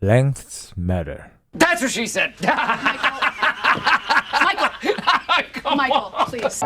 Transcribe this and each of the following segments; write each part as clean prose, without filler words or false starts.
Lengths matter. That's what she said! Michael, please.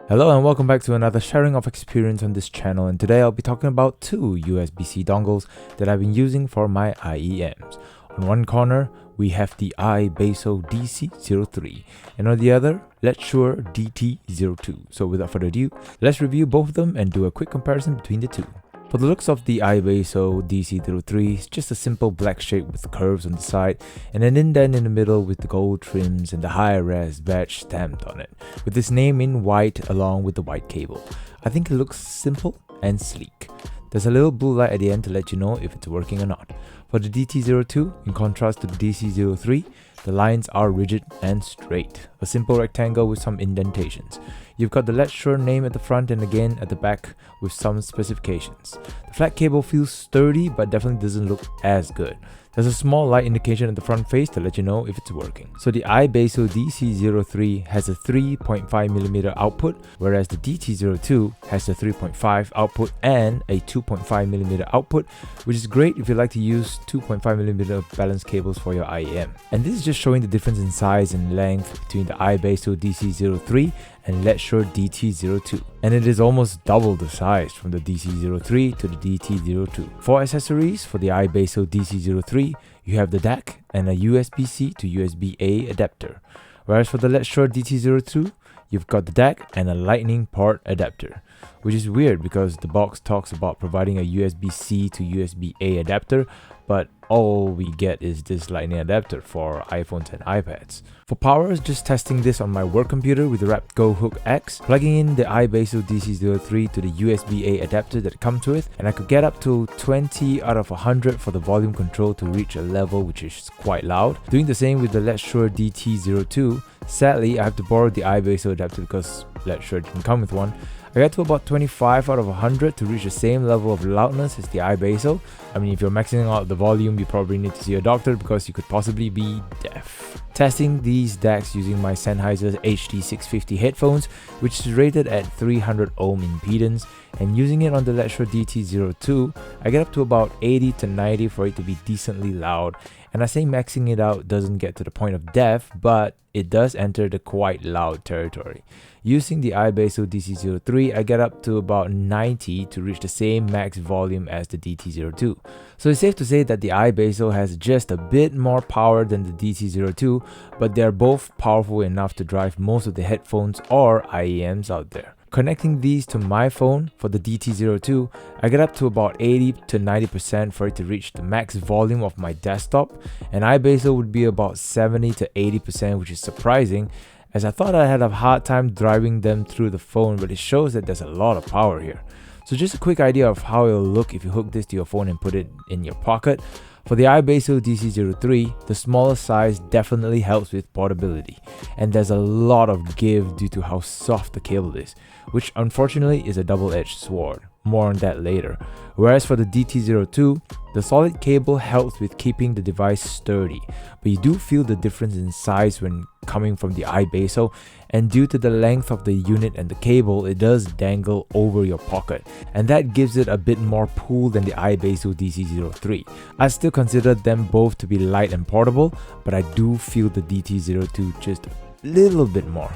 Hello and welcome back to another sharing of experience on this channel, and today I'll be talking about two USB-C dongles that I've been using for my IEMs. On one corner, we have the Ibasso DC03 and on the other, Letshuoer DT02. So without further ado, let's review both of them and do a quick comparison between the two. For the looks of the Ibasso DC03, it's just a simple black shape with curves on the side and an indent in the middle with the gold trims and the high-res badge stamped on it, with its name in white along with the white cable. I think it looks simple and sleek. There's a little blue light at the end to let you know if it's working or not. For the DT02, in contrast to the DC03, the lines are rigid and straight, a simple rectangle with some indentations. You've got the Letshuoer name at the front and again at the back with some specifications. The flat cable feels sturdy but definitely doesn't look as good. There's a small light indication at the front face to let you know if it's working. So the Ibasso DC03 has a 3.5mm output, whereas the DT02 has a 3.5 output and a 2.5mm output, which is great if you like to use 2.5mm balanced cables for your IEM. And this is just showing the difference in size and length between the Ibasso DC03 and Letshuoer DT02, and it is almost double the size from the DC03 to the DT02. For accessories for the Ibasso DC03, you have the DAC and a USB-C to USB-A adapter, whereas for the Letshuoer DT02, you've got the DAC and a lightning port adapter, which is weird because the box talks about providing a USB-C to USB-A adapter, but all we get is this lightning adapter for iPhones and iPads. For power, just testing this on my work computer with the Rapgo Hook X, plugging in the Ibasso DC03 to the USB-A adapter that it comes with, and I could get up to 20 out of 100 for the volume control to reach a level which is quite loud. Doing the same with the Letshuoer DT02, sadly I have to borrow the Ibasso adapter because Letshuoer didn't come with one. I got to about 25 out of 100 to reach the same level of loudness as the Ibasso. I mean, if you're maxing out the volume, you probably need to see a doctor because you could possibly be deaf. Testing these DACs using my Sennheiser HD650 headphones, which is rated at 300 ohm impedance, and using it on the Letshuoer DT02, I get up to about 80 to 90 for it to be decently loud. And I say maxing it out doesn't get to the point of deaf, but it does enter the quite loud territory. Using the Ibasso DC03, I get up to about 90 to reach the same max volume as the DT02. So it's safe to say that the Ibasso has just a bit more power than the DT02, but they're both powerful enough to drive most of the headphones or IEMs out there. Connecting these to my phone for the DT02, I get up to about 80 to 90% for it to reach the max volume of my desktop, and Ibasso would be about 70 to 80%, which is surprising, as I thought I had a hard time driving them through the phone, but it shows that there's a lot of power here. So just a quick idea of how it'll look if you hook this to your phone and put it in your pocket. For the Ibasso DC03, the smaller size definitely helps with portability, and there's a lot of give due to how soft the cable is, which unfortunately is a double-edged sword. More on that later. Whereas for the DT02, the solid cable helps with keeping the device sturdy, but you do feel the difference in size when coming from the Ibasso, and due to the length of the unit and the cable, it does dangle over your pocket, and that gives it a bit more pull than the Ibasso DC03. I still consider them both to be light and portable, but I do feel the DT02 just a little bit more.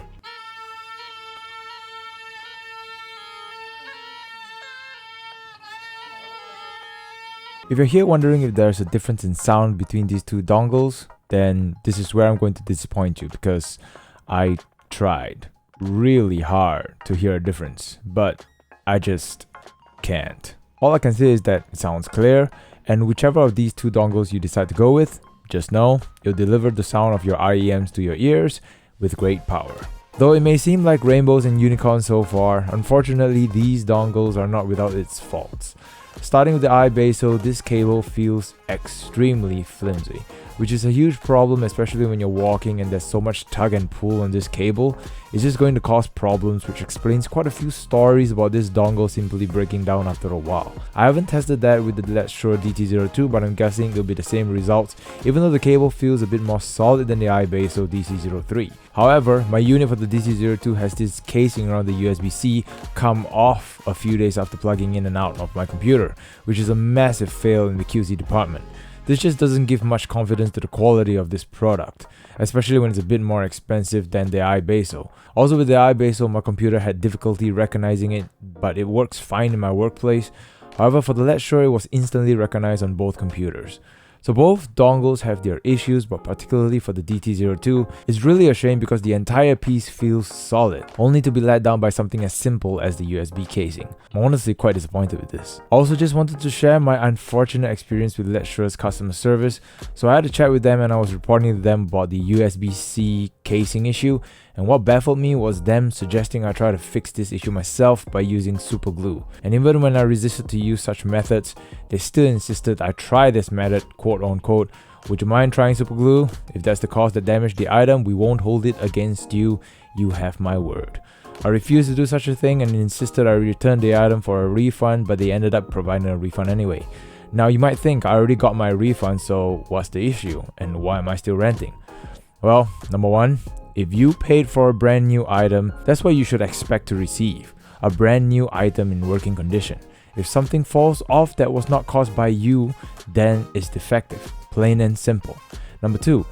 If you're here wondering if there's a difference in sound between these two dongles, then this is where I'm going to disappoint you, because I tried really hard to hear a difference, but I just can't. All I can say is that it sounds clear, and whichever of these two dongles you decide to go with, just know it'll deliver the sound of your IEMs to your ears with great power. Though it may seem like rainbows and unicorns so far, unfortunately these dongles are not without its faults. Starting with the Ibasso, this cable feels extremely flimsy, which is a huge problem, especially when you're walking and there's so much tug and pull on this cable. It's just going to cause problems, which explains quite a few stories about this dongle simply breaking down after a while. I haven't tested that with the Letshuoer DT02, but I'm guessing it'll be the same results, even though the cable feels a bit more solid than the Ibasso DC03. However, my unit for the DC02 has this casing around the USB-C come off a few days after plugging in and out of my computer, which is a massive fail in the QC department. This just doesn't give much confidence to the quality of this product, especially when it's a bit more expensive than the Ibasso. Also with the Ibasso, my computer had difficulty recognizing it, but it works fine in my workplace. However, for the Letshuoer, it was instantly recognized on both computers. So both dongles have their issues, but particularly for the DT02, it's really a shame because the entire piece feels solid, only to be let down by something as simple as the USB casing. I'm honestly quite disappointed with this. Also just wanted to share my unfortunate experience with Letshuoer's customer service. So I had a chat with them and I was reporting to them about the USB-C casing issue, and what baffled me was them suggesting I try to fix this issue myself by using super glue. And even when I resisted to use such methods, they still insisted I try this method, quote unquote. Would you mind trying super glue? If that's the cause that damaged the item, we won't hold it against you. You have my word. I refused to do such a thing and insisted I return the item for a refund, but they ended up providing a refund anyway. Now you might think I already got my refund, so what's the issue and why am I still renting? Well, number one, if you paid for a brand new item, that's what you should expect to receive. A brand new item in working condition. If something falls off that was not caused by you, then it's defective. Plain and simple. Number two,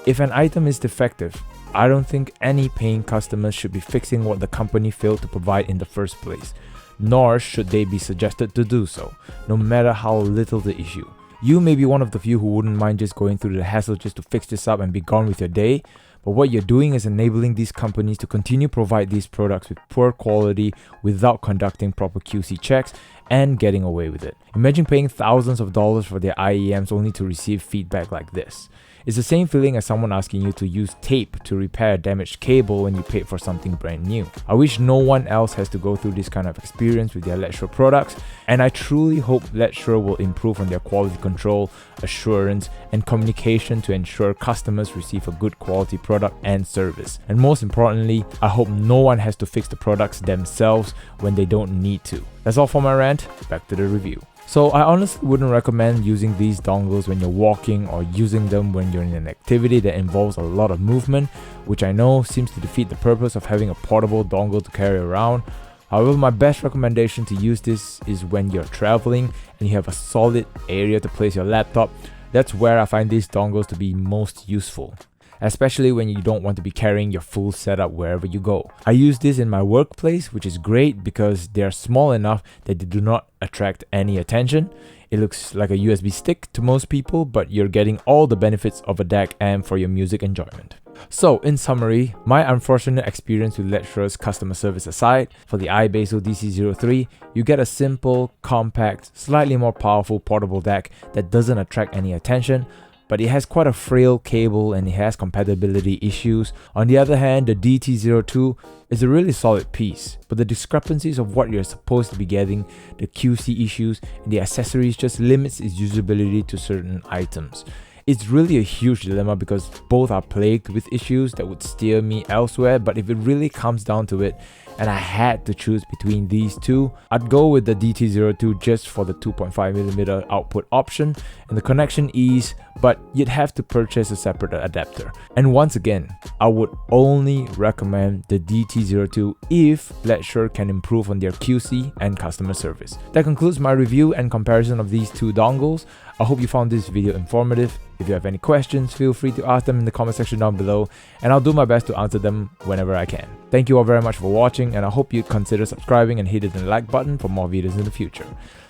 if an item is defective, I don't think any paying customers should be fixing what the company failed to provide in the first place. Nor should they be suggested to do so, no matter how little the issue. You may be one of the few who wouldn't mind just going through the hassle just to fix this up and be gone with your day, but what you're doing is enabling these companies to continue provide these products with poor quality without conducting proper QC checks and getting away with it. Imagine paying thousands of dollars for their IEMs only to receive feedback like this. It's the same feeling as someone asking you to use tape to repair a damaged cable when you paid for something brand new. I wish no one else has to go through this kind of experience with their Letshuoer products, and I truly hope Letshuoer will improve on their quality control, assurance, and communication to ensure customers receive a good quality product and service. And most importantly, I hope no one has to fix the products themselves when they don't need to. That's all for my rant, back to the review. So I honestly wouldn't recommend using these dongles when you're walking or using them when you're in an activity that involves a lot of movement, which I know seems to defeat the purpose of having a portable dongle to carry around. However, my best recommendation to use this is when you're traveling and you have a solid area to place your laptop. That's where I find these dongles to be most useful, especially when you don't want to be carrying your full setup wherever you go. I use this in my workplace, which is great because they're small enough that they do not attract any attention. It looks like a USB stick to most people, but you're getting all the benefits of a DAC amp for your music enjoyment. So, in summary, my unfortunate experience with Letshuoer's customer service aside, for the Ibasso DC03, you get a simple, compact, slightly more powerful portable DAC that doesn't attract any attention, but it has quite a frail cable and it has compatibility issues. On the other hand, the DT02 is a really solid piece, but the discrepancies of what you're supposed to be getting, the QC issues, and the accessories just limits its usability to certain items. It's really a huge dilemma because both are plagued with issues that would steer me elsewhere, but if it really comes down to it, and I had to choose between these two, I'd go with the DT02 just for the 2.5mm output option and the connection ease, but you'd have to purchase a separate adapter. And once again, I would only recommend the DT02 if Letshuoer can improve on their QC and customer service. That concludes my review and comparison of these two dongles. I hope you found this video informative. If you have any questions, feel free to ask them in the comment section down below, and I'll do my best to answer them whenever I can. Thank you all very much for watching, and I hope you consider subscribing and hitting the like button for more videos in the future.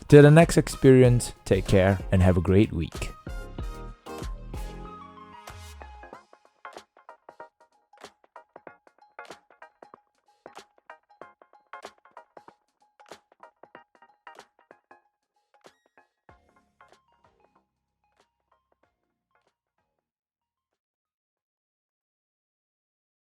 Till the next experience, take care and have a great week.